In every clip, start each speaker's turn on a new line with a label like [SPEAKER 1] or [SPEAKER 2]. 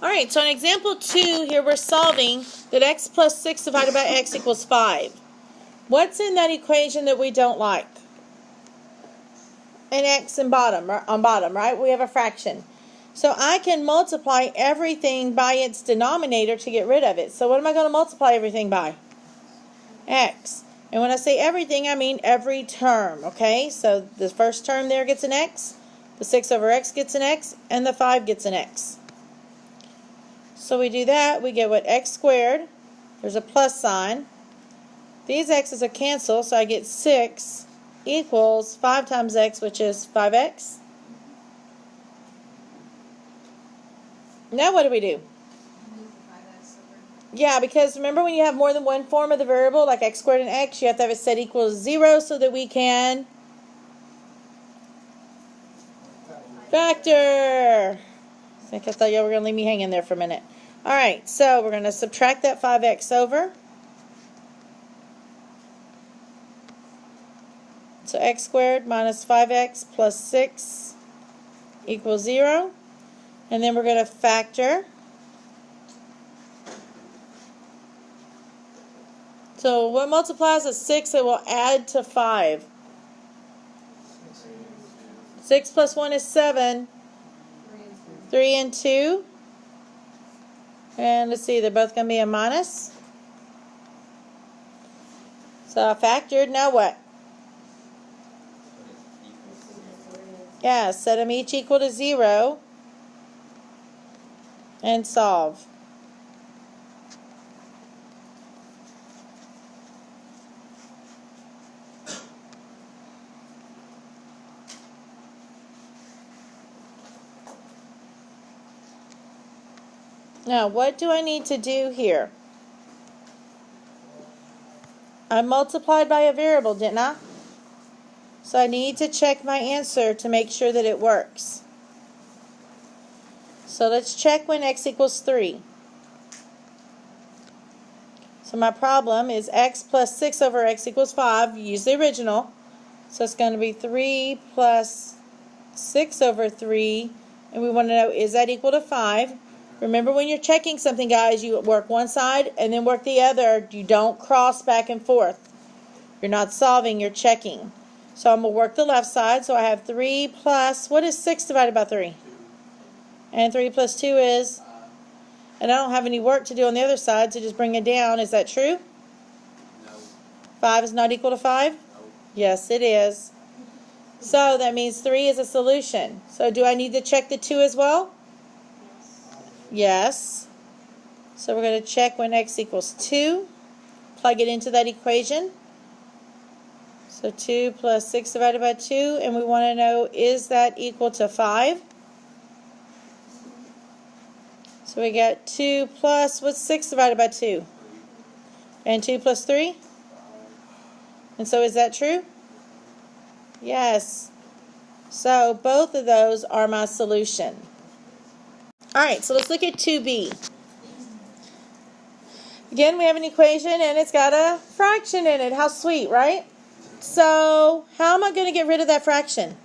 [SPEAKER 1] Alright, so in example 2 here we're solving that x plus 6 divided by x equals 5. What's in that equation that we don't like? An x on bottom, right? We have a fraction. So I can multiply everything by its denominator to get rid of it. So what am I going to multiply everything by? X. And when I say everything, I mean every term, okay? So the first term there gets an x, the 6 over x gets an x, and the 5 gets an x. So we do that, we get what, x squared, there's a plus sign. These x's are canceled, so I get 6 equals 5 times x, which is 5x. Now what do? Yeah, because remember when you have more than one form of the variable, like x squared and x, you have to have it set equal to 0 so that we can factor. I thought y'all were going to leave me hanging there for a minute. Alright, so we're going to subtract that 5x over. So x squared minus 5x plus 6 equals 0. And then we're going to factor. So what multiplies a 6? It will add to 5. 6 plus 1 is 7. 3 and 2. And let's see, they're both going to be a minus. So I factored. Now what? Yeah, set them each equal to 0. And solve. Now, what do I need to do here? I multiplied by a variable, didn't I? So I need to check my answer to make sure that it works. So let's check when x equals 3. So my problem is x plus 6 over x equals 5. Use the original. So it's going to be 3 plus 6 over 3. And we want to know, is that equal to 5? Remember when you're checking something, guys, you work one side and then work the other. You don't cross back and forth. You're not solving, you're checking. So I'm going to work the left side. So I have 3 plus, what is 6 divided by 3? And 3 plus 2 is, and I don't have any work to do on the other side, so just bring it down. Is that true?
[SPEAKER 2] No.
[SPEAKER 1] 5 is not equal to 5?
[SPEAKER 2] No.
[SPEAKER 1] Yes, it is. So that means 3 is a solution. So do I need to check the 2 as well? Yes. So we're going to check when x equals 2. Plug it into that equation. So 2 plus 6 divided by 2. And we want to know, is that equal to 5? So we got 2 plus, what's 6 divided by 2? And 2 plus 3? And so is that true? Yes. So both of those are my solution. Alright, so let's look at 2b. Again, we have an equation and it's got a fraction in it. How sweet, right? So how am I going to get rid of that fraction?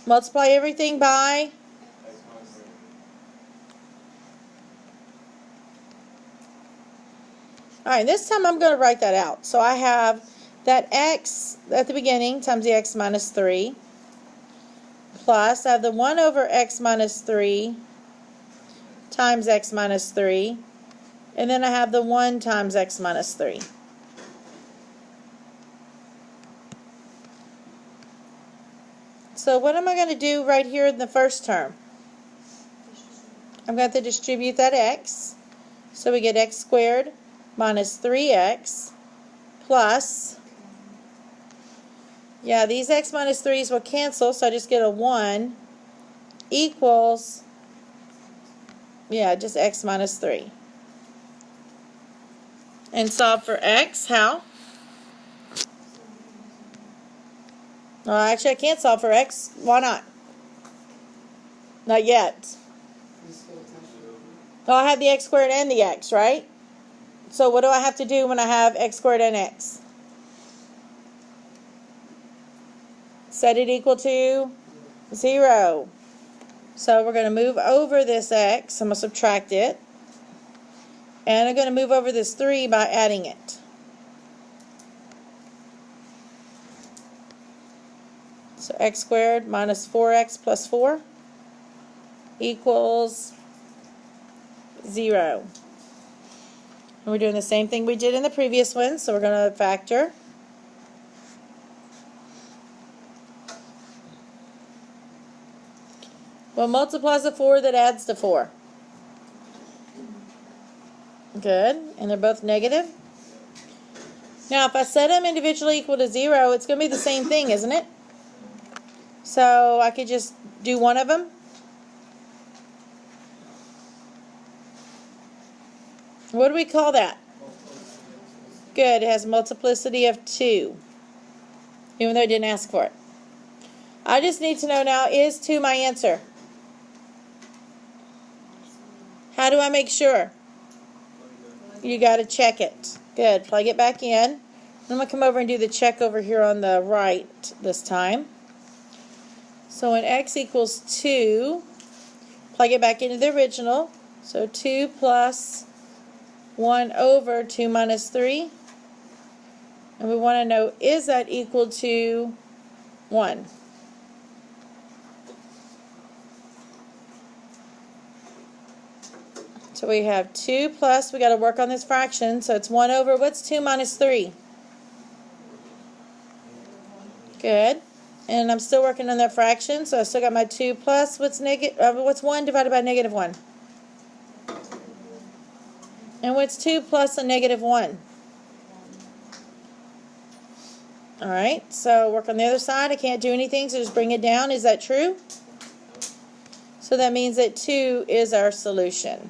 [SPEAKER 1] Multiply everything by? Alright, this time I'm going to write that out. So I have that x at the beginning times the x minus 3. Plus, I have the 1 over x minus 3 times x minus 3. And then I have the 1 times x minus 3. So what am I going to do right here in the first term? I'm going to distribute that x. So we get x squared minus 3x plus, yeah, these x minus 3's will cancel, so I just get a 1 equals, yeah, just x minus 3. And solve for x, how? Well, actually, I can't solve for x. Why not? Not yet. Well, I have the x squared and the x, right? So what do I have to do when I have x squared and x? Set it equal to 0. So we're going to move over this x. I'm going to subtract it. And I'm going to move over this 3 by adding it. So x squared minus 4x plus 4 equals 0. And we're doing the same thing we did in the previous one, so we're going to factor. What multiplies a 4 that adds to 4? Good. And they're both negative. Now, if I set them individually equal to 0, it's going to be the same thing, isn't it? So I could just do one of them. What do we call that? Good. It has multiplicity of 2. Even though I didn't ask for it. I just need to know now, is 2 my answer? How do I make sure? You got to check it. Good. Plug it back in. I'm going to come over and do the check over here on the right this time. So when x equals 2, plug it back into the original. So 2 plus 1 over 2 minus 3. And we want to know, is that equal to 1? So we have 2 plus, we got to work on this fraction, so it's 1 over, what's 2 minus 3? Good. And I'm still working on that fraction, so I still got my 2 plus, what's 1 divided by negative 1? And what's 2 plus a negative 1? Alright, so work on the other side. I can't do anything, so just bring it down. Is that true? So that means that 2 is our solution.